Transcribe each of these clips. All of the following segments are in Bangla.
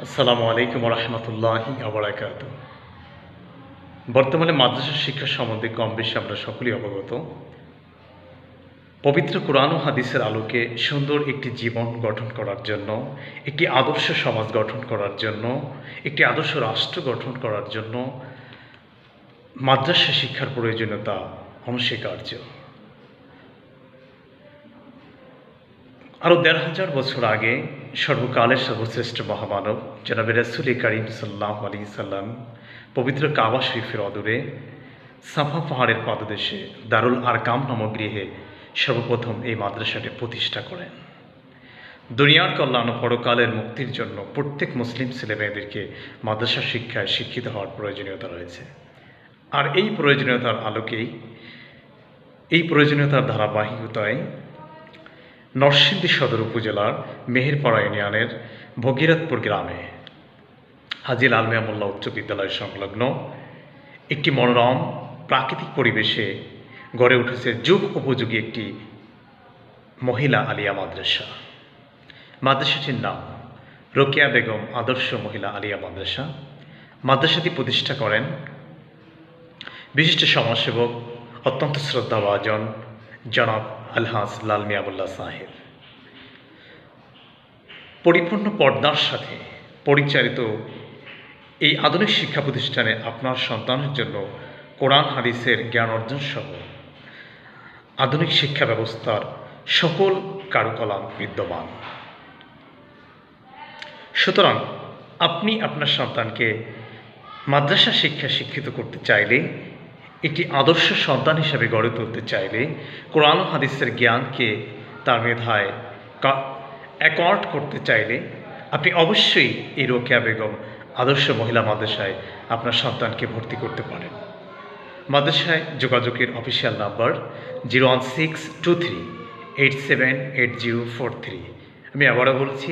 আসসালামু আলাইকুম রহমতুল্লাহি আবরাকাত। বর্তমানে মাদ্রাসা শিক্ষা সম্বন্ধে কম বেশি আমরা সকলেই অবগত। পবিত্র কোরআন ও হাদিসের আলোকে সুন্দর একটি জীবন গঠন করার জন্য, একটি আদর্শ সমাজ গঠন করার জন্য, একটি আদর্শ রাষ্ট্র গঠন করার জন্য মাদ্রাসা শিক্ষার প্রয়োজনীয়তা অনস্বীকার্য। আরও ১৫০০ বছর আগে সর্বকালের সর্বশ্রেষ্ঠ মহামানব জনাবে রাসূল করিম সাল্লাল্লাহু আলাইহি সাল্লাম পবিত্র কাবা শরীফের অদূরে সাফা পাহাড়ের পাদদেশে দারুল আরকাম নামক গৃহে সর্বপ্রথম এই মাদ্রাসাটি প্রতিষ্ঠা করেন। দুনিয়ার কল্যাণ ও পরকালের মুক্তির জন্য প্রত্যেক মুসলিম ছেলেমেয়েদেরকে মাদ্রাসা শিক্ষায় শিক্ষিত হওয়ার প্রয়োজনীয়তা রয়েছে। আর এই প্রয়োজনীয়তার আলোকেই, এই প্রয়োজনীয়তার ধারাবাহিকতায় নরসিংদী সদর উপজেলার মেহেরপাড়া ইউনিয়নের ভগীরথপুর গ্রামে হাজী লাল মিয়া মোল্লা উচ্চ বিদ্যালয় সংলগ্ন একটি মনোরম প্রাকৃতিক পরিবেশে গড়ে উঠেছে যুগ উপযোগী একটি মহিলা আলিয়া মাদ্রাসা। মাদ্রাসাটির নাম রোকেয়া বেগম আদর্শ মহিলা আলিয়া মাদ্রাসা। মাদ্রাসাটি প্রতিষ্ঠা করেন বিশিষ্ট সমাজসেবক, অত্যন্ত শ্রদ্ধাভাজন জনাব আলহাজ লাল মিয়া মোল্লা সাহেব। পরিপূর্ণ পর্দার সাথে পরিচালিত এই আধুনিক শিক্ষা প্রতিষ্ঠানে আপনার সন্তানের জন্য কোরআন হাদিসের জ্ঞান অর্জন সহ আধুনিক শিক্ষা ব্যবস্থার সকল কার্যকলাপ বিদ্যমান। সুতরাং আপনি আপনার সন্তানকে মাদ্রাসা শিক্ষা শিক্ষিত করতে চাইলে, একটি আদর্শ সন্তান হিসেবে গড়ে তুলতে চাইলে, কোরআন ও হাদিসের জ্ঞানকে তার মেধায় অ্যাকর্ড করতে চাইলে আপনি অবশ্যই এই রোকেয়া বেগম আদর্শ মহিলা মাদ্রাসায় আপনার সন্তানকে ভর্তি করতে পারেন। মাদ্রাসায় যোগাযোগের অফিসিয়াল নাম্বার 01623878043। আমি আবারও বলছি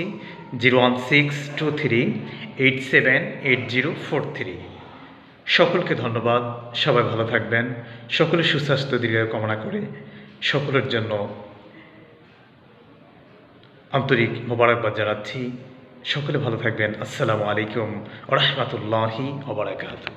01623878043। সকলকে ধন্যবাদ। সবাই ভালো থাকবেন। সকলের সুস্বাস্থ্য দীর্ঘায়ু কামনা করে সকলের জন্য আন্তরিক মোবারকবাদ জানাচ্ছি। সকলে ভালো থাকবেন। আসসালামু আলাইকুম ওয়া রাহমাতুল্লাহি ওয়া বারাকাতুহু।